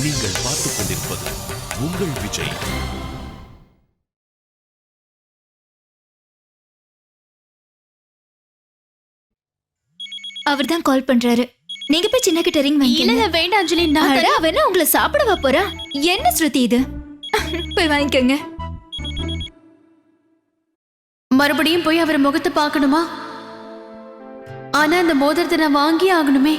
நீங்கள் பார்த்துக் கொண்டிருப்பது உங்கள் விஜய். அவர்தான் கால் பண்றாரு. நீங்க போய் சின்ன கிட்ட ரிங் வாங்கி. இல்ல வேண்டாம் அஞ்சலி, நான் அவன உங்களை சாப்பிடவா போறா? என்ன ஸ்ருதி இது? போய் வாங்கிக்கங்க. மறுபடியும் போய் அவர் முகத்தை பார்க்கணுமா? ஆனா அந்த மோதிரத்தை நான் வாங்கி ஆகணுமே.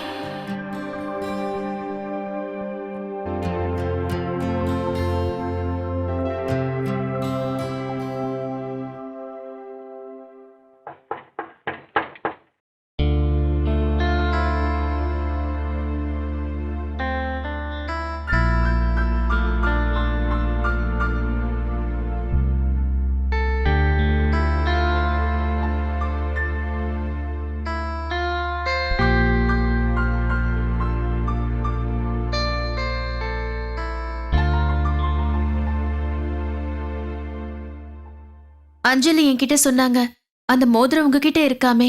அஞ்சலி என்கிட்ட சொன்னாங்க அந்த மோதிரம் உங்ககிட்ட இருக்காமே.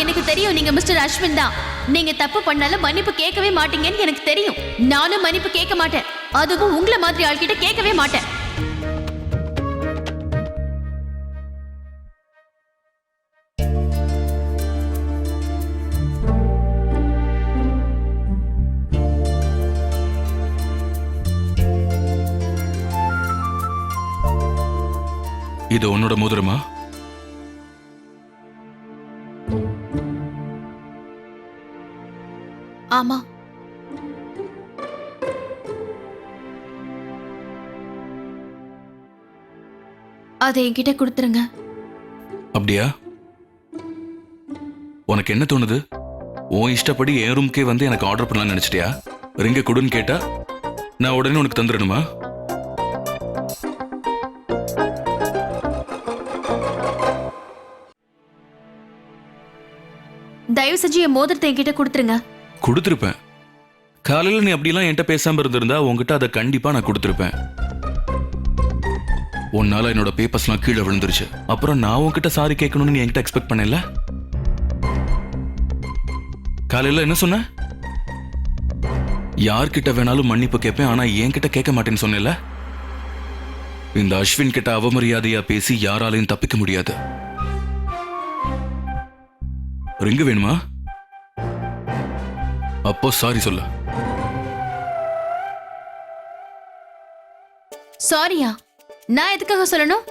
எனக்கு தெரியும், நீங்க மிஸ்டர் அஸ்வின் தான். நீங்க தப்பு பண்ணாலும் மன்னிப்பு கேட்கவே மாட்டீங்கன்னு எனக்கு தெரியும். நானும் மன்னிப்பு கேட்க மாட்டேன், அதுவும் உங்களை மாதிரி ஆள்கிட்ட கேட்கவே மாட்டேன். இது உன்னோட மோதிரமா? ஆமா. அதை என்கிட்ட கொடுத்துருங்க. அப்படியா? உனக்கு என்ன தோணுது? உன் இஷ்டப்படி என் ரூம்க்கே வந்து எனக்கு ஆர்டர் பண்ணலாம்னு நினைச்சிட்டியா? ரிங்க கொடுன்னு கேட்டா நான் உடனே உனக்கு தந்துடணுமா? தயவு செஞ்சு என் மோதிரத்தை என்கிட்ட கொடுத்துருங்க. கொடுத்துருப்பேன். காலையில் நீ அப்படிலாம் என்கிட்ட பேசாம இருந்திருந்தா உங்ககிட்ட அதை கண்டிப்பா நான் கொடுத்துருப்பேன். உன்னால என்னோட பேப்பர்ஸ்லாம் கீழே விழுந்துருச்சு. அப்புறம் நான் உன்கிட்ட சாரி கேட்கணும்னு நீ என்கிட்ட எக்ஸ்பெக்ட் பண்ணல. காலையில் என்ன சொன்ன? யார்கிட்ட வேணாலும் மன்னிப்பு கேட்பேன், ஆனா என்கிட்ட கேட்க மாட்டேன்னு சொன்னேன்ல. இந்த அஸ்வின் கிட்ட அவமரியாதையா பேசி யாராலையும் தப்பிக்க முடியாது. ரிங்கு வேணுமா? அப்போ சாரி சொல்ல. சாரியா? நான் எதுக்காக சொல்லணும்?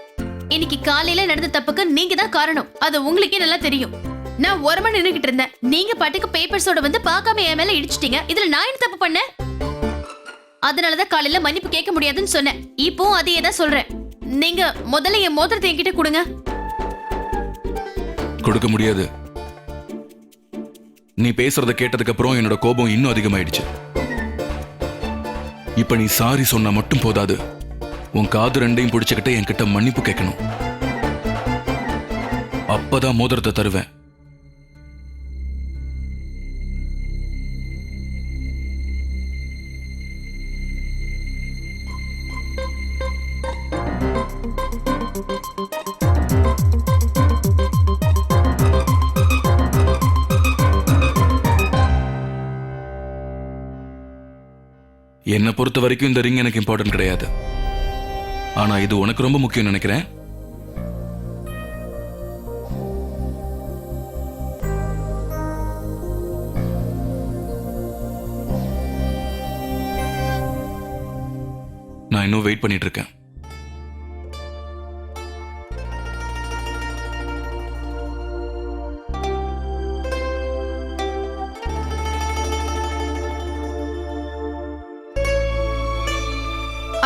இன்னைக்கு காலையில நடந்த தப்புக்கு நீங்க தான் காரணம். அது உங்களுக்கே நல்லா தெரியும். நான் ஓரமா நின்னுகிட்டு இருந்தேன், நீங்க பாட்டுக்கு பேப்பர்ஸோட வந்து பார்க்காம என் மேல இடிச்சிட்டீங்க. இதுல நான் என்ன தப்பு பண்ணேன்? அதனாலதான் காலையில மன்னிப்பு கேட்க முடியாதுன்னு சொன்னேன். இப்போ அதையே தான் சொல்றேன். நீங்க முதல்ல என் மோதிரத்தை என்கிட்ட கொடுங்க. கொடுக்க முடியாது. நீ பேசுறத கேட்டதுக்கு அப்புறம் என்னோட கோபம் இன்னும் அதிகமாயிடுச்சு. இப்ப நீ சாரி சொன்னா மட்டும் போதாது, உன் காது ரெண்டையும் பிடிச்சுக்கிட்டு என்கிட்ட மன்னிப்பு கேட்கணும். அப்பதான் மோதிரத்தை தருவேன். என்னை பொறுத்த வரைக்கும் இந்த ரிங் எனக்கு இம்பார்ட்டன்ட் கிடையாது. ஆனா இது உனக்கு ரொம்ப முக்கியம் நினைக்கிறேன். நான் இன்னும் வெயிட் பண்ணிட்டு இருக்கேன்.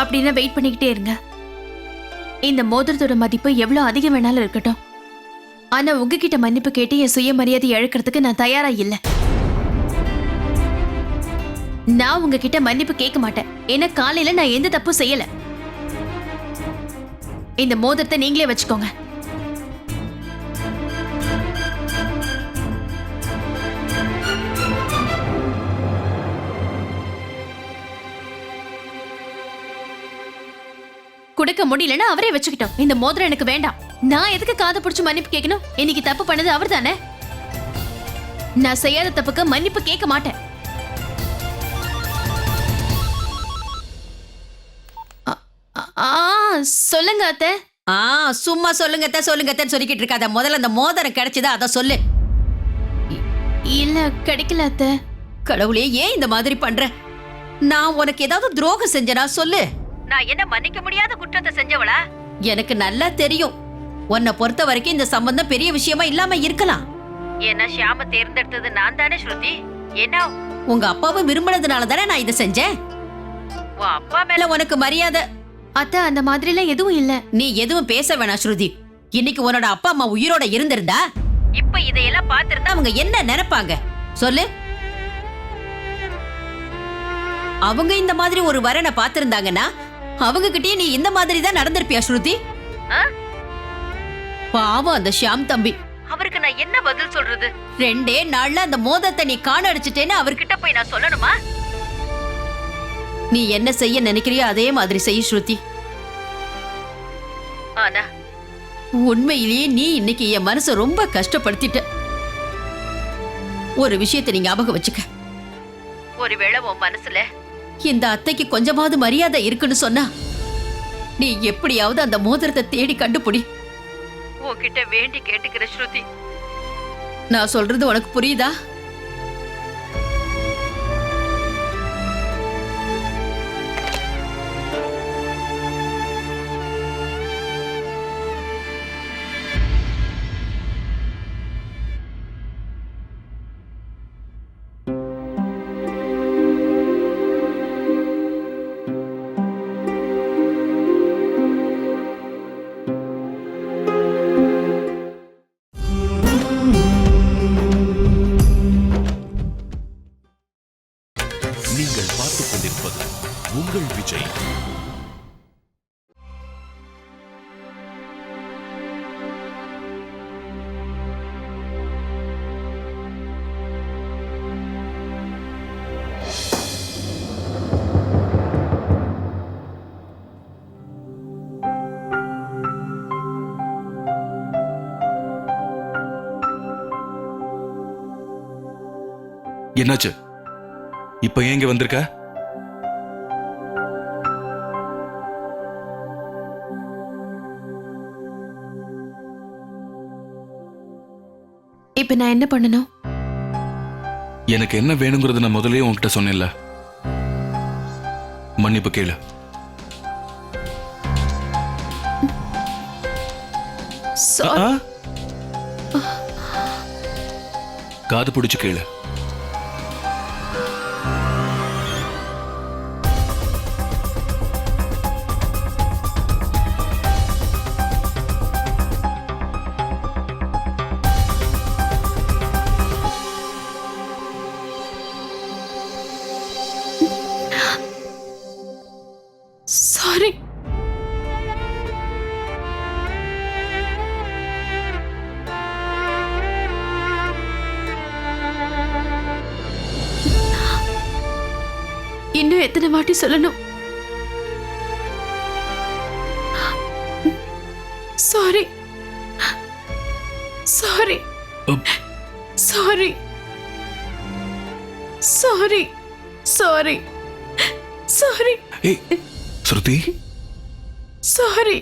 அப்படின்னா வெயிட் பண்ணிக்கிட்டே இருங்க. இந்த மோதிரத்தோட மதிப்பு எவ்வளவு அதிகம் வேணாலும் இருக்கட்டும், ஆனா உங்ககிட்ட மன்னிப்பு கேட்டு என் சுயமரியாதை இழக்கிறதுக்கு நான் தயாரா இல்ல. நான் உங்ககிட்ட மன்னிப்பு கேட்க மாட்டேன். ஏன்னா காலையில நான் எந்த தப்பும் செய்யல. இந்த மோதிரத்தை நீங்களே வச்சுக்கோங்க. கொடுக்க முடியலன்னா அவரே வச்சுக்கிட்டோம். இந்த மோதிரம் எனக்கு வேண்டாம். நான் எதுக்கு காதை பிடிச்சு மன்னிப்பு கேட்கணும்? இன்னைக்கு தப்பு பண்ணது அவர் தானே. நான் செய்யாத தப்புக்கு மன்னிப்பு கேட்க மாட்டேன். சொல்லுங்க அத்தை. சும்மா சொல்லுங்கத்த சொல்லிக்கிட்டு இருக்காத. முதல்ல அந்த மோதிரம் கிடைச்சதா அத சொல்லு. இல்ல கிடைக்கல அத்தை. கடவுளே, ஏன் இந்த மாதிரி பண்ற? நான் உனக்கு ஏதாவது துரோகம் செஞ்சனா சொல்லு. நான் என்ன மன்னிக்க முடியாத குற்றத்தை செஞ்சவளா? எனக்கு நல்லா தெரியும். உன்னை பொறுத்த வரைக்கும் இந்த சம்பந்தம் பெரிய விஷயமா இல்லாம இருக்கலாம். ஏன்னா ஷியாம தேர்ந்தெடுத்தது நான் தானே ஸ்ருதி. ஏன்னா உங்க அப்பாவை விரும்பினதுனால தானே நான் இதை செஞ்சேன். உன் அப்பா மேல உனக்கு மரியாதை. அத்தை அந்த மாதிரி எல்லாம் எதுவும் இல்ல. நீ எதுவும் பேச வேணாம் ஸ்ருதி. இன்னைக்கு உன்னோட அப்பா அம்மா உயிரோட இருந்திருந்தா இப்ப இதையெல்லாம் பார்த்திருந்தா அவங்க என்ன நினைப்பாங்க சொல்லு. அவங்க இந்த மாதிரி ஒரு வரனை பார்த்திருந்தாங்கன்னா அவங்க கிட்டயே நீ இந்த மாதிரி தான் நடந்திருப்பியா ஸ்ருதி? பாவம் அந்த ஷியாம் தம்பி. அவருக்கு நான் என்ன பதில் சொல்றது? 2 நாள்ல அந்த மோதத்தை நீ காண அடிச்சிட்டேன்னு அவர்கிட்ட போய் நான் சொல்லணுமா? நீ என்ன செய்ய நினைக்கிறியோ அதே மாதிரி செய்ய ஸ்ருதி. ஆனா உண்மையிலேயே நீ இன்னைக்கு என் மனசை ரொம்ப கஷ்டப்படுத்திட்ட. ஒரு விஷயத்தை நீ ஞாபகம் வச்சுக்க. ஒருவேளை உன் மனசுல இந்த அத்தைக்கு கொஞ்சமாவது மரியாதை இருக்குன்னு சொன்னா நீ எப்படியாவது அந்த மோதிரத்தை தேடி கண்டுபிடி. உன்கிட்ட வேண்டி கேட்டுக்கிற ஸ்ருதி. நான் சொல்றது உனக்கு புரியுதா? நீங்கள் பார்த்துக் கொண்டிருப்பது உங்கள் விஜய். என்னாச்சு? இப்ப ஏன் இங்க வந்திருக்க? இப்ப நான் என்ன பண்ணணும்? எனக்கு என்ன வேணுங்கிறது நான் முதல்லயே உன்கிட்ட சொன்னேன்ல. மன்னிப்பு கேளு. காது பிடிச்சு கேளு. சாரி. இன்னும் எத்தனை வாட்டி சொல்லணும்? Sorry sorry sorry sorry sorry sorry. ஏய் ஸ்ருதி, சாரி.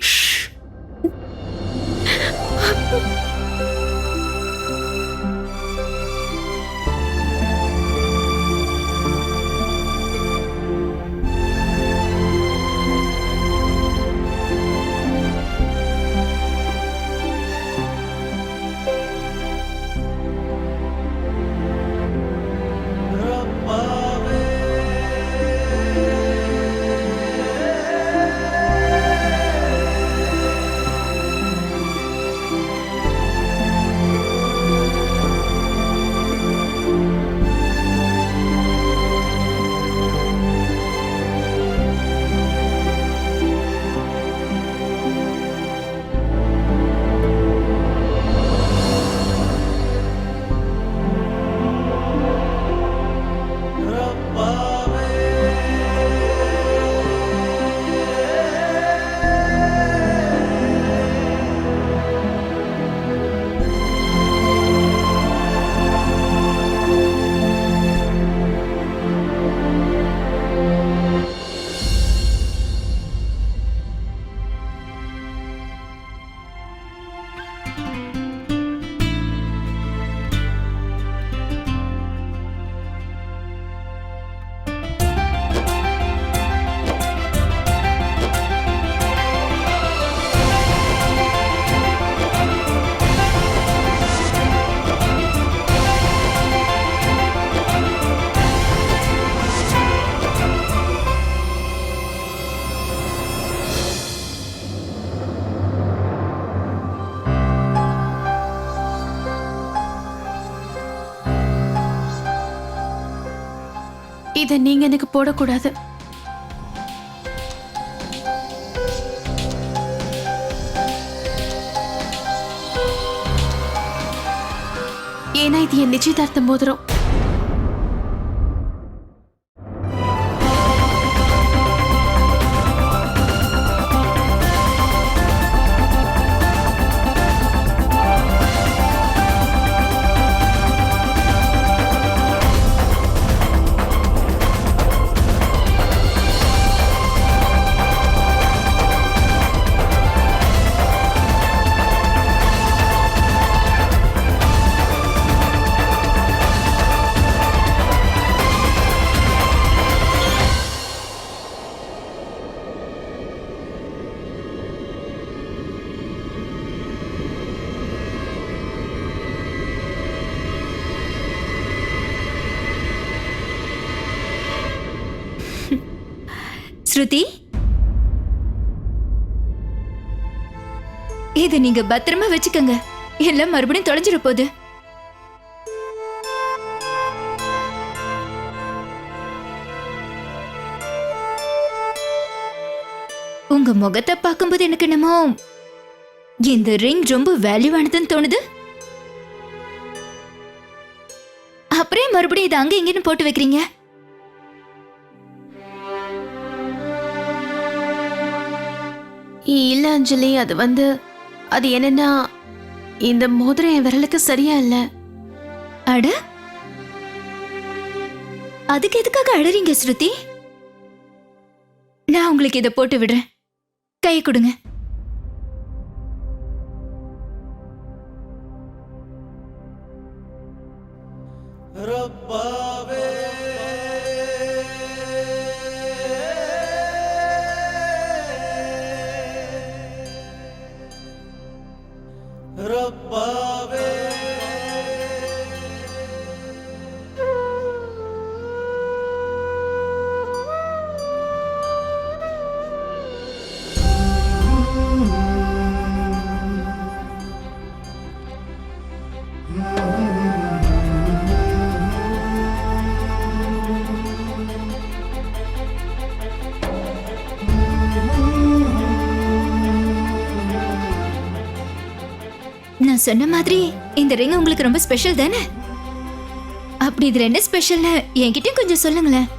இத நீங்க எனக்கு போடக்கூடாது. ஏன்னா இது என் நிச்சயதார்த்த மோதிரம். ஸ்ருதி, இது நீங்க பத்திரமா வச்சுக்கங்க. எல்லாம் மறுபடியும் தொலைஞ்சிட போகுது. உங்க முகத்தை பார்க்கும்போது எனக்கு என்னமோ இந்த ரிங் ரொம்ப வேல்யூவானதுன்னு தோணுது. அப்புறம் மறுபடியும் இது அங்க இங்கன்னு போட்டு வைக்கிறீங்க. இல்ல அஞ்சலி, அது என்னன்னா, இந்த மோதிரம் என் விரலுக்கு சரியா இல்ல. அட, அதுக்கு எதுக்காக அழறீங்க ஸ்ருதி? நான் உங்களுக்கு இதை போட்டு விடுறேன். கை கொடுங்க. நான் சொன்ன மாதிரி இந்த ரிங் உங்களுக்கு ரொம்ப ஸ்பெஷல் தானே? அப்படி இதுல என்ன ஸ்பெஷல்னு என்கிட்டயும் கொஞ்சம் சொல்லுங்களேன்.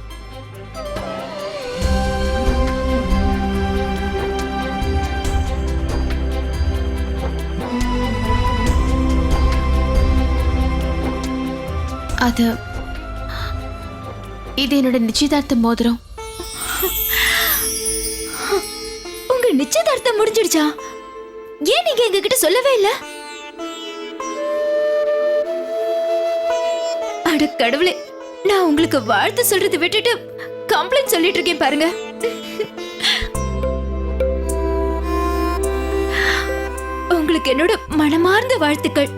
இது என்னோட நிச்சயதார்த்த மோதிரம். உங்க நிச்சயதார்த்தம் முடிஞ்சிடுச்சா? ஏன் நீங்க எங்ககிட்ட சொல்லவே இல்ல? அட கடவுளே, நான் உங்களுக்கு வாழ்த்து சொல்றதை விட்டுட்டு கம்ப்ளைண்ட் சொல்லிட்டு இருக்கேன் பாருங்க. உங்களுக்கு என்னோட மனமார்ந்த வாழ்த்துக்கள்.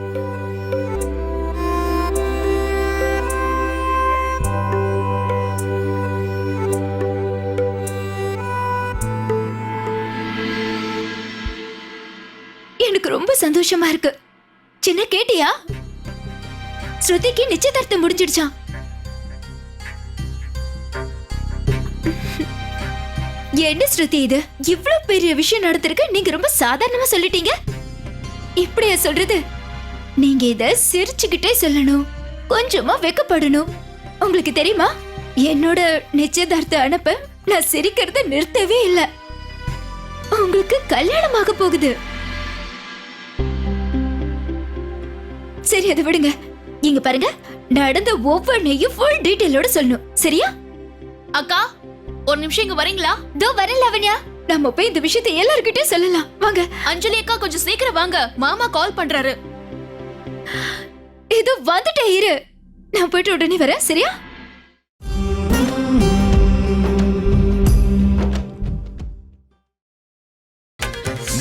எனக்கு ரொம்ப சந்தோஷமா இருக்கு. சின்ன கேட்டியா? ஸ்ருதிக்கு நிச்சயதார்த்தம் முடிஞ்சிடுச்சா? என்ன ஸ்ருதி இது? இவ்வளவு பெரிய விஷயம் நடந்திருக்கு, நீங்க ரொம்ப சாதாரணமா சொல்லிட்டீங்க. இப்படியா சொல்றது? நீங்க இத சிரிச்சுக்கிட்டே சொல்லணும், கொஞ்சமா வெக்கப்படணும். உங்களுக்கு தெரியுமா, என்னோட நிச்சயதார்த்த அனுப்ப நான் சிரிக்கிறத நிறுத்தவே இல்ல. உங்களுக்கு கல்யாணமாக போகுது. சரி, அதை விடுங்க. இங்க பாருங்க, நடந்த ஒவ்வொன்றையும் ஃபுல் டீடைலோட சொல்லணும், சரியா? அக்கா, ஒரு நிமிஷம் இங்க வரீங்களா? தோ வரேன் லாவண்யா. நம்ம போய் இந்த விஷயத்தை எல்லார்கிட்டயும் சொல்லலாம், வாங்க. அஞ்சலி அக்கா, கொஞ்சம் சீக்கிரம் வாங்க, மாமா கால் பண்றாரு. இது வந்துட்டே இரு, நான் போயிட்டு உடனே வரேன், சரியா?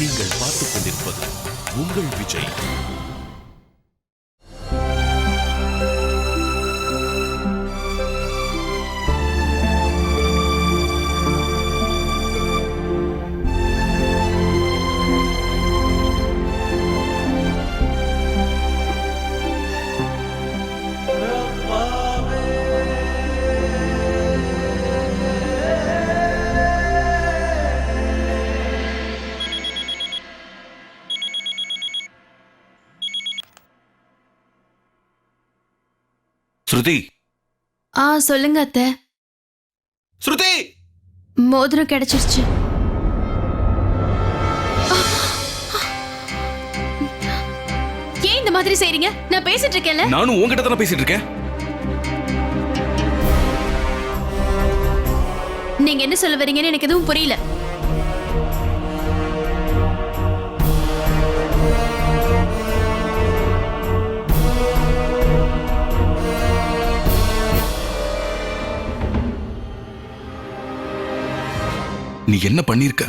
நீங்கள் பார்த்துக் கொண்டிருப்பது உங்கள் விஜய். ஸ்ருதி சொல்லுங்க அத்தை. ஸ்ருதி மோதிரம் கிடைச்சிருச்சு. ஏன் இந்த மாதிரி செய்றீங்க? நான் பேசிட்டு இருக்கேன்ல. நானும் உன்கிட்ட தானே பேசிட்டு இருக்கேன். நீங்க என்ன சொல்ல வரீங்கன்னு எனக்கு எதுவும் புரியல. நீ என்ன பண்ணிருக்க?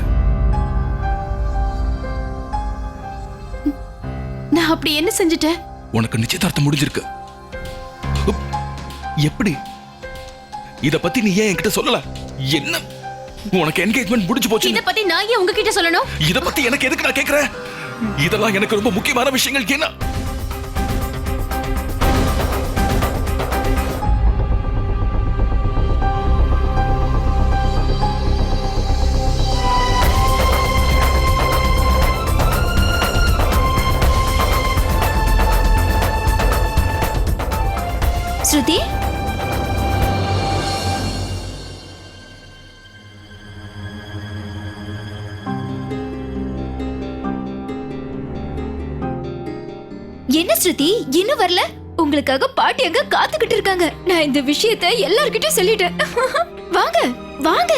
நான் அப்படி என்ன செஞ்சுட்டேன்? உனக்கு நிச்சயதார்த்தம் முடிஞ்சிருக்கு. எப்படி? இத பத்தி நீ ஏன் என்கிட்ட சொல்லல? என்ன உனக்கு என்கேஜ்மெண்ட் முடிஞ்சு போச்சு? இத பத்தி நான் ஏன் உங்ககிட்ட சொல்லணும்? இத பத்தி எனக்கு எதுக்கு நான் கேக்குறேன்? இதெல்லாம் எனக்கு ரொம்ப முக்கியமான விஷயங்கள். என்ன ஸ்ருதி, என்ன ஸ்ருதி இன்னும் வரல? உங்களுக்காக பாட்டி அங்க காத்துக்கிட்டு இருக்காங்க. நான் இந்த விஷயத்தை எல்லார்கிட்டயும் சொல்லிட்டேன். வாங்க வாங்க.